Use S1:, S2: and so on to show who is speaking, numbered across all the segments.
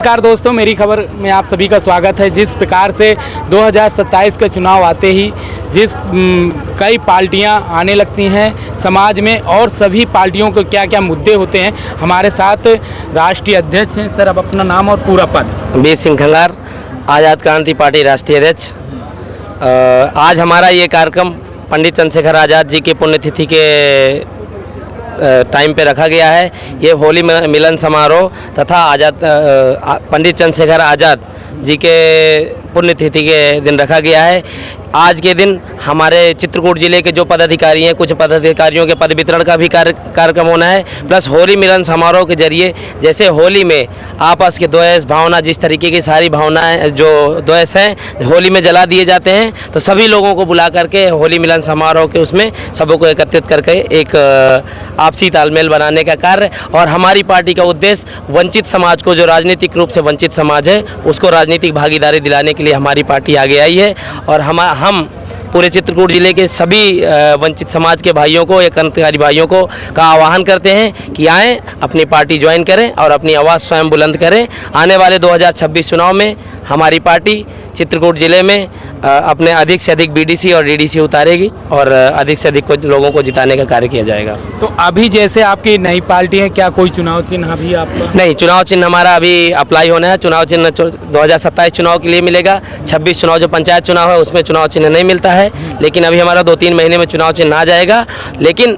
S1: नमस्कार दोस्तों, मेरी खबर में आप सभी का स्वागत है। जिस प्रकार से 2027 के चुनाव आते ही कई पार्टियां आने लगती हैं समाज में और सभी पार्टियों को क्या क्या मुद्दे होते हैं। हमारे साथ राष्ट्रीय अध्यक्ष हैं। सर, अब अपना नाम और पूरा पद।
S2: वीर सिंह खंगार, आज़ाद क्रांति पार्टी राष्ट्रीय अध्यक्ष। आज हमारा ये कार्यक्रम पंडित चंद्रशेखर आज़ाद जी की पुण्यतिथि के टाइम पे रखा गया है। ये होली मिलन समारोह तथा पंडित चंद्रशेखर आज़ाद जी के पुण्यतिथि के दिन रखा गया है। आज के दिन हमारे चित्रकूट जिले के जो पदाधिकारी हैं, कुछ पदाधिकारियों के पद वितरण का भी कार्यक्रम होना है। प्लस होली मिलन समारोह के जरिए, जैसे होली में आपस के द्वेष भावना, जिस तरीके की सारी भावनाएं जो द्वेष हैं होली में जला दिए जाते हैं, तो सभी लोगों को बुला करके होली मिलन समारोह के उसमें सबों को एकत्रित करके एक आपसी तालमेल बनाने का कार्य। और हमारी पार्टी का उद्देश्य वंचित समाज को, जो राजनीतिक रूप से वंचित समाज है, उसको राजनीतिक भागीदारी दिलाने के लिए हमारी पार्टी आगे आई है। और हम पूरे चित्रकूट जिले के सभी वंचित समाज के भाइयों को, या क्रांतिकारी भाइयों को का आह्वान करते हैं कि आएँ, अपनी पार्टी ज्वाइन करें और अपनी आवाज़ स्वयं बुलंद करें। आने वाले 2026 चुनाव में हमारी पार्टी चित्रकूट जिले में अपने अधिक से अधिक बीडीसी और डीडीसी उतारेगी और अधिक से अधिक लोगों को जिताने का कार्य किया जाएगा।
S1: तो अभी जैसे आपकी नई पार्टी है, क्या कोई चुनाव चिन्ह अभी आपका?
S2: नहीं, चुनाव चिन्ह हमारा अभी अप्लाई होना है। चुनाव चिन्ह 2027 चुनाव के लिए मिलेगा। 26 चुनाव जो पंचायत चुनाव है उसमें चुनाव चिन्ह नहीं मिलता है, लेकिन अभी हमारा 2-3 महीने में चुनाव चिन्ह आ जाएगा। लेकिन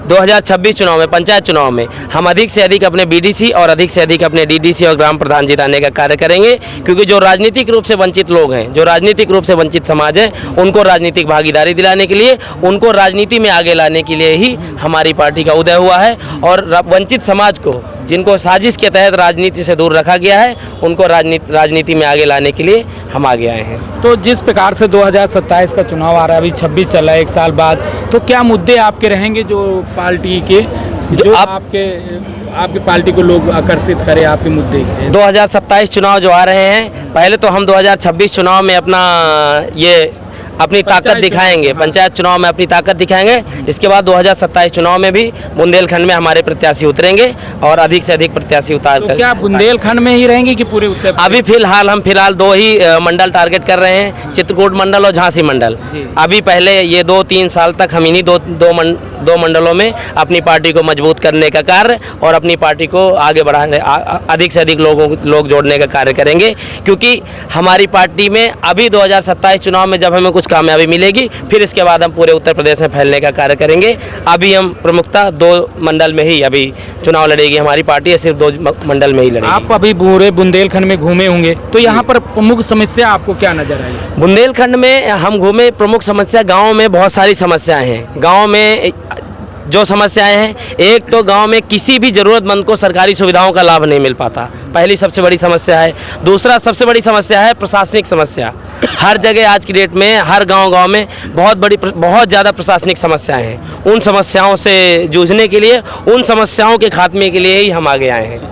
S2: 2026 चुनाव में, पंचायत चुनाव में, हम अधिक से अधिक अपने बीडीसी और अधिक से अधिक अपने डीडीसी और ग्राम प्रधान जिताने का कार्य करेंगे। क्योंकि जो राजनीतिक रूप से वंचित लोग हैं, जो राजनीतिक रूप से वंचित समाज है, उनको राजनीतिक भागीदारी दिलाने के लिए, उनको राजनीति में आगे लाने के लिए ही हमारी पार्टी का उदय हुआ है। और वंचित समाज को, जिनको साजिश के तहत राजनीति से दूर रखा गया है, उनको राजनीति में आगे लाने के लिए हम आगे आए हैं।
S1: तो जिस प्रकार से 2027 का चुनाव आ रहा है, अभी 26 चल रहा है, 1 साल बाद, तो क्या मुद्दे आपके रहेंगे जो पार्टी के, जो आपकी पार्टी को लोग आकर्षित करें आपके मुद्दे?
S2: 2027 चुनाव जो आ रहे हैं, पहले तो हम 2026 चुनाव में अपनी ताकत दिखाएंगे, पंचायत चुनाव में अपनी ताकत दिखाएंगे। इसके बाद 2027 चुनाव में भी बुंदेलखंड में हमारे प्रत्याशी उतरेंगे और अधिक से अधिक प्रत्याशी उतार कर।
S1: क्या बुंदेलखंड में ही रहेंगे कि पूरे उत्तर?
S2: अभी हम फिलहाल 2 ही मंडल टारगेट कर रहे हैं, चित्रकूट मंडल और झांसी मंडल। अभी पहले ये 2-3 साल तक हम इन्हीं दो मंडलों में अपनी पार्टी को मजबूत करने का कार्य और अपनी पार्टी को आगे बढ़ाने, अधिक से अधिक लोग जोड़ने का कार्य करेंगे। क्योंकि हमारी पार्टी में अभी 2027 चुनाव में जब हमें कुछ कामयाबी मिलेगी, फिर इसके बाद हम पूरे उत्तर प्रदेश में फैलने का कार्य करेंगे। अभी हम प्रमुखता 2 मंडल में ही अभी चुनाव लड़ेगी हमारी पार्टी, सिर्फ 2 मंडल में ही लड़ेगी।
S1: आप अभी पूरे बुंदेलखंड में घूमे होंगे, तो यहाँ पर प्रमुख समस्या आपको क्या नजर आई?
S2: बुंदेलखंड में हम घूमे, प्रमुख समस्या गाँव में बहुत सारी समस्याएं हैं। गाँव में जो समस्याएं हैं, एक तो गांव में किसी भी ज़रूरतमंद को सरकारी सुविधाओं का लाभ नहीं मिल पाता, पहली सबसे बड़ी समस्या है। दूसरा सबसे बड़ी समस्या है प्रशासनिक समस्या। हर जगह आज की डेट में, हर गांव में बहुत ज़्यादा प्रशासनिक समस्याएं हैं। उन समस्याओं से जूझने के लिए, उन समस्याओं के खात्मे के लिए ही हम आगे आए हैं।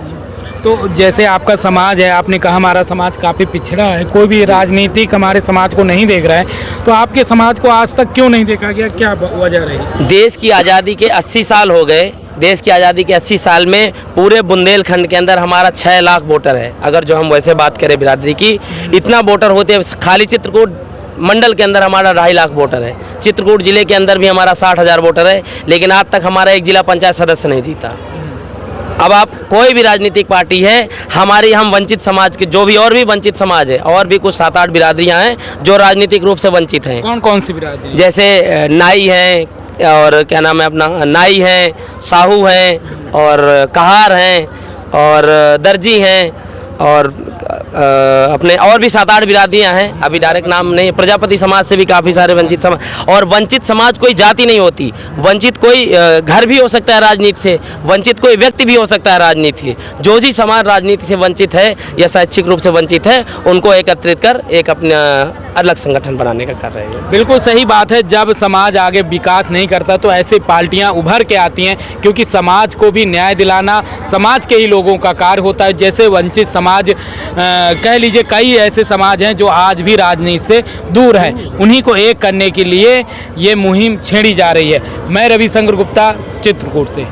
S1: तो जैसे आपका समाज है, आपने कहा हमारा समाज काफ़ी पिछड़ा है, कोई भी राजनीतिक हमारे समाज को नहीं देख रहा है, तो आपके समाज को आज तक क्यों नहीं देखा गया, क्या वजह रही?
S2: देश की आज़ादी के 80 साल हो गए। देश की आज़ादी के 80 साल में पूरे बुंदेलखंड के अंदर हमारा 6 लाख वोटर है। अगर जो हम वैसे बात करें बिरादरी की, इतना वोटर होते हैं। खाली चित्रकूट मंडल के अंदर हमारा 2.5 लाख वोटर है। चित्रकूट जिले के अंदर भी हमारा 60,000 वोटर है, लेकिन आज तक हमारा एक जिला पंचायत सदस्य नहीं जीता। अब आप कोई भी राजनीतिक पार्टी है, हम वंचित समाज के, जो भी और भी वंचित समाज है, और भी कुछ 7-8 बिरादरियां हैं जो राजनीतिक रूप से वंचित हैं।
S1: कौन कौन सी बिरादरी?
S2: जैसे नाई हैं, और क्या नाम है अपना, नाई हैं, साहू हैं, और कहार हैं, और दर्जी हैं, और अपने और भी 7-8 बिरादरियाँ हैं। अभी डायरेक्ट नाम नहीं, प्रजापति समाज से भी काफ़ी सारे वंचित समाज। और वंचित समाज कोई जाति नहीं होती, वंचित कोई घर भी हो सकता है राजनीति से, वंचित कोई व्यक्ति भी हो सकता है राजनीति से। जो भी समाज राजनीति से वंचित है या शैक्षिक रूप से वंचित है, उनको एकत्रित कर एक अपना अलग संगठन बनाने का कार्य है।
S1: बिल्कुल सही बात है। जब समाज आगे विकास नहीं करता तो ऐसी पार्टियां उभर के आती हैं, क्योंकि समाज को भी न्याय दिलाना समाज के ही लोगों का कार्य होता है। जैसे वंचित समाज, कह लीजिए कई ऐसे समाज हैं जो आज भी राजनीति से दूर हैं, उन्हीं को एक करने के लिए ये मुहिम छेड़ी जा रही है। मैं रविशंकर गुप्ता, चित्रकूट से।